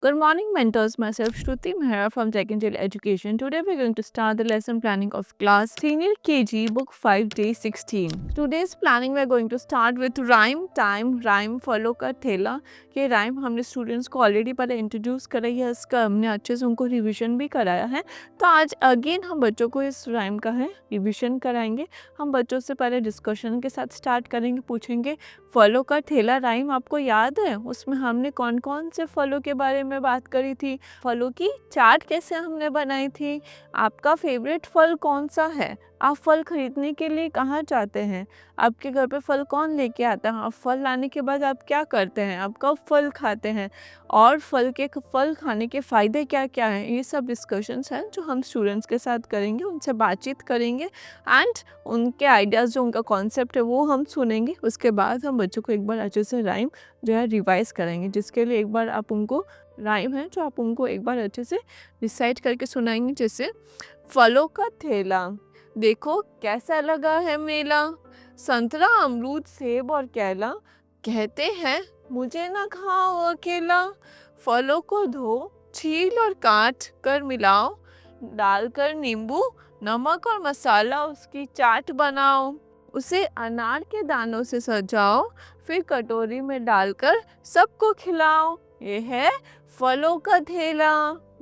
Good morning, mentors. Myself, Shruti Mehra from Tech Angel Education. Today, we're going to start the lesson planning of class Senior KG, Book 5, Day 16. Today's planning, we're going to start with rhyme time, rhyme follow का ठेला. ये rhyme हमने students को already पहले introduce कराई है, इसका हमने अच्छे से उनको रिवीजन भी कराया है. तो आज अगेन हम बच्चों को इस rhyme का है रिवीजन कराएंगे. हम बच्चों से पहले डिस्कशन के साथ स्टार्ट करेंगे, पूछेंगे फलों का ठेला राइम आपको याद है? उसमें हमने कौन कौन से फलों के बारे में बात करी थी? फलों की चाट कैसे हमने बनाई थी? आपका फेवरेट फल कौन सा है? आप फल खरीदने के लिए कहाँ जाते हैं? आपके घर पे फल कौन लेके आता है? आप फल लाने के बाद आप क्या करते हैं? आप कब फल खाते हैं? और फल खाने के फ़ायदे क्या क्या हैं? ये सब डिस्कशंस हैं जो हम स्टूडेंट्स के साथ करेंगे, उनसे बातचीत करेंगे एंड उनके आइडियाज़ जो उनका कॉन्सेप्ट है वो हम सुनेंगे. उसके बाद हम बच्चों को एक बार अच्छे से राइम जो है रिवाइज़ करेंगे, जिसके लिए एक बार आप उनको राइम है जो आप उनको एक बार अच्छे से रिसाइट करके सुनाएंगे. जैसे फलों का ठेला, देखो कैसा लगा है मेला, संतरा अमरूद सेब और केला, कहते हैं मुझे ना खाओ अकेला, फलों को धो छील और काट कर मिलाओ, डालकर नींबू नमक और मसाला उसकी चाट बनाओ, उसे अनार के दानों से सजाओ, फिर कटोरी में डालकर सबको खिलाओ. ये है फलों का ठेला.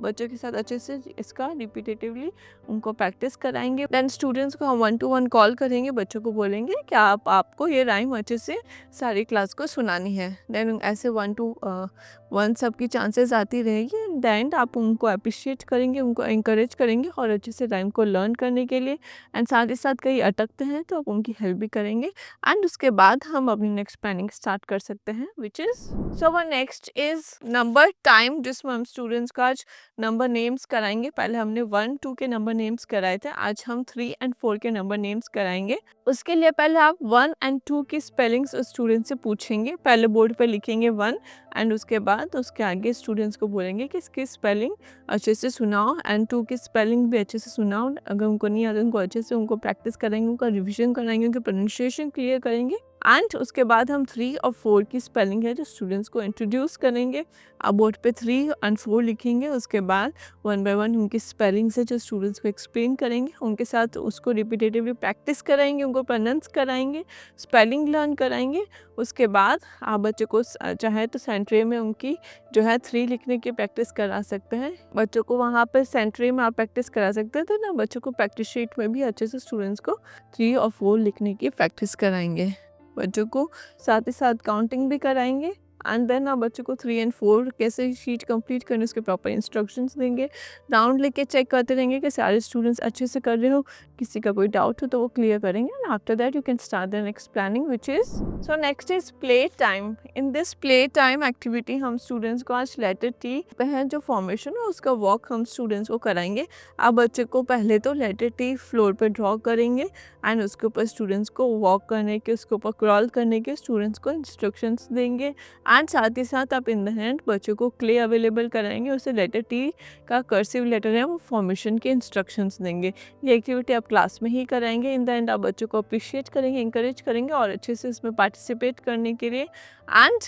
बच्चों के साथ अच्छे से इसका रिपीटेटिवली उनको प्रैक्टिस कराएंगे. देन स्टूडेंट्स को हम 1-to-1 कॉल करेंगे, बच्चों को बोलेंगे कि आपको ये राइम अच्छे से सारी क्लास को सुनानी है. देन ऐसे 1-to-1 सबकी चांसेस आती रहेगी. देन आप उनको अप्रिशिएट करेंगे, उनको इंकरेज करेंगे और अच्छे से राइम को लर्न करने के लिए. एंड साथ ही साथ कहीं अटकते हैं तो आप उनकी हेल्प भी करेंगे. एंड उसके बाद हम अपनी नेक्स्ट प्लानिंग स्टार्ट कर सकते हैं, which is so one next is number time, जिसमें हम स्टूडेंट्स का आज नंबर नेम्स कराएंगे. पहले हमने 1-2 के नंबर नेम्स कराए थे, आज हम 3 और 4 के नंबर नेम्स कराएंगे. उसके लिए पहले आप 1 और 2 की स्पेलिंग्स स्टूडेंट से पूछेंगे. पहले बोर्ड पे लिखेंगे 1 एंड उसके बाद उसके आगे स्टूडेंट्स को बोलेंगे कि इसकी स्पेलिंग अच्छे से सुनाओ एंड 2 की स्पेलिंग भी अच्छे से सुनाओ. अगर उनको नहीं आता उनको अच्छे से उनको प्रैक्टिस कराएंगे, उनका रिविजन कराएंगे, उनकी प्रोनाउंसिएशन क्लियर करेंगे. एंड उसके बाद हम 3 और 4 की स्पेलिंग है जो स्टूडेंट्स को इंट्रोड्यूस करेंगे. आप बोर्ड पे 3 और 4 लिखेंगे. उसके बाद 1 बाय 1 उनकी स्पेलिंग से जो स्टूडेंट्स को एक्सप्लेन करेंगे, उनके साथ उसको रिपीटेटिवली प्रैक्टिस कराएंगे, उनको प्रोनाउंस कराएंगे, स्पेलिंग लर्न कराएंगे. उसके बाद आप बच्चों को चाहे तो सेंट्री में उनकी जो है 3 लिखने की प्रैक्टिस करा सकते हैं. बच्चों को वहाँ पर सेंट्री में आप प्रैक्टिस करा सकते हैं, तो ना बच्चों को प्रैक्टिस शीट में भी अच्छे से स्टूडेंट्स को 3 और 4 लिखने की प्रैक्टिस कराएंगे. बच्चों को साथ ही साथ काउंटिंग भी कराएंगे. एंड देन आप बच्चों को 3 और 4 कैसे शीट कंप्लीट करने उसके प्रॉपर इंस्ट्रक्शंस देंगे. राउंड लेके चेक करते रहेंगे कि सारे स्टूडेंट्स अच्छे से कर रहे हो. किसी का कोई डाउट हो तो वो क्लियर करेंगे. And after that you can start the next planning, which is so next is play time. In this play time activity हम स्टूडेंट्स को आज लेटर टी पे है जो फॉर्मेशन है उसका वॉक हम स्टूडेंट्स को कराएंगे. आप बच्चे को पहले तो लेटर टी फ्लोर पर ड्रॉ करेंगे एंड उसके ऊपर स्टूडेंट्स को वॉक करने के, उसके ऊपर क्रॉल करने के स्टूडेंट्स को इंस्ट्रक्शंस देंगे. एंड साथ ही साथ आप इन द हैंड बच्चों को क्ले अवेलेबल कराएंगे, उसे लेटर टी का कर्सिव लेटर है वो फॉर्मेशन के इंस्ट्रक्शंस देंगे. ये एक्टिविटी आप क्लास में ही कराएंगे. इन द एंड आप बच्चों को अप्रिशिएट करेंगे, इंकरेज करेंगे और अच्छे से इसमें पार्टिसिपेट करने के लिए. एंड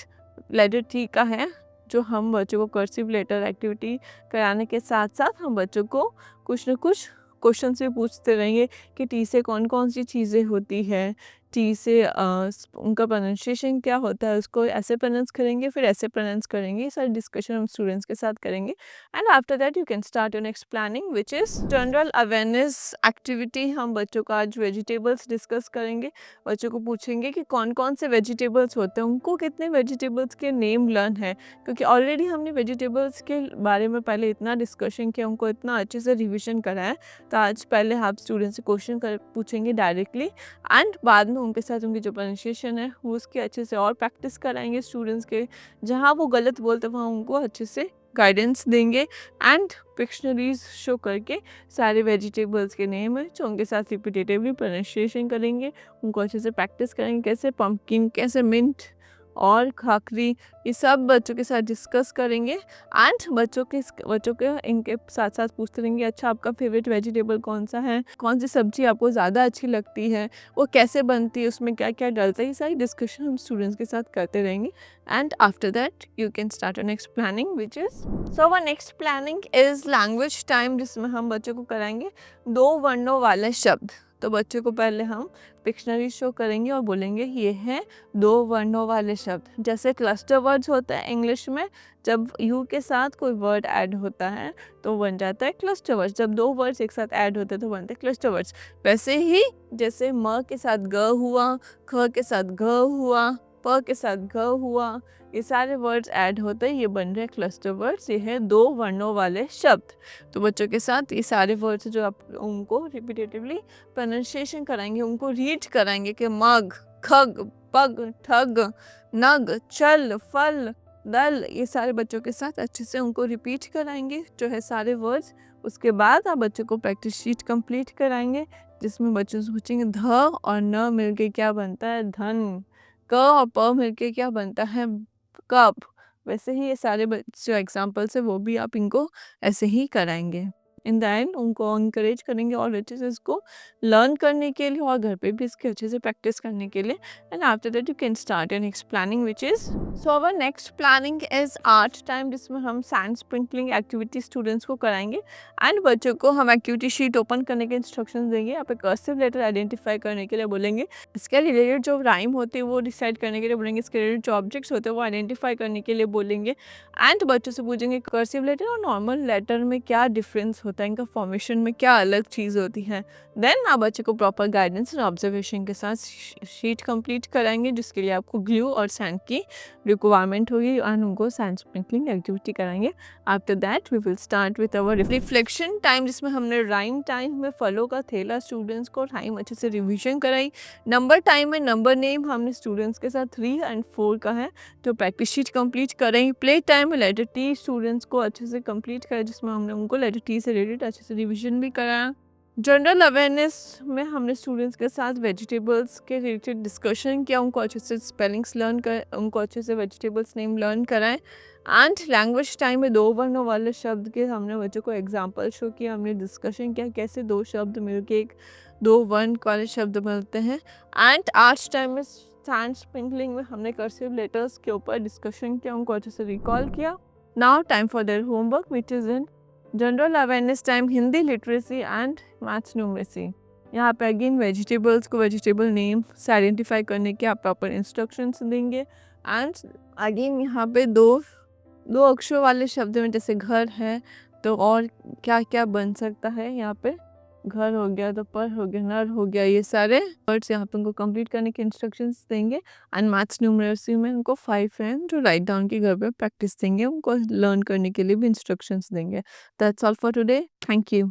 लेटर टी का है जो हम बच्चों को कर्सिव लेटर एक्टिविटी कराने के साथ साथ हम बच्चों को कुछ न कुछ क्वेश्चन भी पूछते रहेंगे कि टी से कौन कौन सी चीज़ें होती है, टी से उनका प्रोनाउंसिएशन क्या होता है, उसको ऐसे प्रोनाउंस करेंगे फिर ऐसे प्रोनाउंस करेंगे. ये सारी डिस्कशन हम स्टूडेंट्स के साथ करेंगे. And after that you can start your next planning, which is general awareness activity. हम बच्चों का आज वेजिटेबल्स डिस्कस करेंगे. बच्चों को पूछेंगे कि कौन कौन से वेजिटेबल्स होते हैं, उनको कितने वेजिटेबल्स के नेम लर्न है, क्योंकि ऑलरेडी हमने वेजिटेबल्स के बारे में पहले इतना डिस्कशन किया, उनको इतना अच्छे से रिविजन कराया. तो आज पहले आप स्टूडेंट से क्वेश्चन पूछेंगे डायरेक्टली एंड बाद में उनके साथ उनकी जो प्रोनाउंसिएशन है वो उसकी अच्छे से और प्रैक्टिस कराएंगे स्टूडेंट्स के. जहाँ वो गलत बोलते हैं वहाँ उनको अच्छे से गाइडेंस देंगे. एंड डिक्शनरीज शो करके सारे वेजिटेबल्स के नेम है जो उनके साथ रिपीटेटिवली प्रोनाउंसिएशन करेंगे, उनको अच्छे से प्रैक्टिस करेंगे. कैसे पम्पकिन, कैसे मिंट, और खाकरी, ये सब बच्चों के साथ डिस्कस करेंगे। एंड बच्चों के इनके साथ साथ पूछते रहेंगे, अच्छा आपका फेवरेट वेजिटेबल कौन सा है, कौन सी सब्जी आपको ज़्यादा अच्छी लगती है, वो कैसे बनती है, उसमें क्या क्या डलता है, ये सारी डिस्कशन हम स्टूडेंट्स के साथ करते रहेंगे। And after that you can start a next planning which is, so our next planning is language time, जिसमें हम बच्चों को कराएंगे 2 वर्णों वाले शब्द। तो बच्चों को पहले हम डिक्शनरी शो करेंगे और बोलेंगे ये हैं 2 वर्णों वाले शब्द। जैसे क्लस्टर वर्ड्स होता है इंग्लिश में, जब यू के साथ कोई वर्ड ऐड होता है तो बन जाता है क्लस्टर वर्ड्स। जब 2 वर्ड्स एक साथ ऐड होते हैं तो बनते हैं क्लस्टर वर्ड्स। वैसे ही जैसे म के साथ ग हुआ, ख के साथ घ हुआ, प के साथ घ हुआ, ये सारे वर्ड्स ऐड होते हैं, ये बन रहे हैं क्लस्टर वर्ड्स। ये है 2 वर्णों वाले शब्द। तो बच्चों के साथ ये सारे वर्ड्स जो आप उनको रिपीटेटिवली प्रोनाउंसिएशन कराएंगे, उनको रीड कराएंगे कि मग, खग, पग, ठग, नग, चल, फल, दल, ये सारे बच्चों के साथ अच्छे से उनको रिपीट कराएंगे जो है सारे वर्ड्स। उसके बाद आप बच्चों को प्रैक्टिस शीट कंप्लीट कराएंगे, जिसमें बच्चों से पूछेंगे ध और न मिलके क्या बनता है धन, क और प मिलके क्या बनता है कप। वैसे ही ये सारे जो एग्जाम्पल्स है वो भी आप इनको ऐसे ही कराएंगे। इन द एंड उनको इनकरेज करेंगे और अच्छे से इसको लर्न करने के लिए और घर पे भी इसके अच्छे से प्रैक्टिस करने के लिए। And after that you can start your next planning which is, so our next planning is art time, जिसमें हम सैंड स्प्रिंकलिंग एक्टिविटी स्टूडेंट्स को कराएंगे। एंड बच्चों को हम एक्टिविटी शीट ओपन करने के इंस्ट्रक्शन देंगे। यहाँ पे कर्सिव लेटर आइडेंटिफाई करने के लिए बोलेंगे, इसके रिलेटेड जो राइम होती है वो डिसाइड करने के लिए बोलेंगे, इसके रिलेटेड जो ऑब्जेक्ट्स होते हैं वो आइडेंटिफाई करने के लिए बोलेंगे। एंड बच्चों से पूछेंगे कर्सिव लेटर और नॉर्मल लेटर में क्या डिफरेंस होता है, इनका फॉर्मेशन में क्या अलग चीज़ होती है। देन आप बच्चे को प्रॉपर गाइडेंस और ऑब्जर्वेशन के साथ शीट कंप्लीट कराएंगे, जिसके लिए आपको ग्लू और सैंड की रिक्वायरमेंट होगी एंड उनको सैंड स्प्रिंकलिंग एक्टिविटी कराएंगे। After that we will start with our reflection time, जिसमें हमने राइम टाइम में फलों का थैला स्टूडेंट्स को राइम अच्छे से रिविजन कराई। नंबर टाइम में नंबर नेम हमने स्टूडेंट्स के साथ 3 और 4 का है तो प्रैक्टिस शीट कंप्लीट करें। प्ले टाइम में लेटर टी स्टूडेंट्स को अच्छे से कंप्लीट करें, जिसमें हमने उनको लेटर टी से रिलेटेड अच्छे से रिवीजन भी कराया। जनरल अवेयरनेस में हमने स्टूडेंट्स के साथ वेजिटेबल्स के रिलेटेड डिस्कशन किया, उनको अच्छे से स्पेलिंग्स लर्न कर, उनको अच्छे से वेजिटेबल्स नेम लर्न कराएं। एंड लैंग्वेज टाइम में 2 वर्णों वाले शब्द के हमने बच्चों को एग्जाम्पल शो किया, हमने डिस्कशन किया कैसे 2 शब्द मिलके एक 2 वर्ण वाले शब्द बनते हैं। एंड आर्ट्स टाइम में सैंड स्प्रिंकलिंग में हमने कर्सिव लेटर्स के ऊपर डिस्कशन किया, उनको अच्छे से रिकॉल किया। Now time for their homework which is in general awareness time Hindi literacy and maths numeracy. यहाँ पे अगेन वेजिटेबल्स को वेजिटेबल नेम से आइडेंटिफाई करने के आप प्रॉपर इंस्ट्रक्शंस देंगे। एंड अगेन यहाँ पे दो अक्षरों वाले शब्द में जैसे घर है तो और क्या क्या बन सकता है, यहाँ पे घर हो गया तो पर हो गया नर हो गया, ये सारे वर्ड्स यहाँ पे उनको कंप्लीट करने के इंस्ट्रक्शंस देंगे। एंड मैथ्स न्यूमरेसी में उनको 5 हैं जो राइट डाउन की घर पे प्रैक्टिस देंगे, उनको लर्न करने के लिए भी इंस्ट्रक्शंस देंगे। That's all for today, thank you.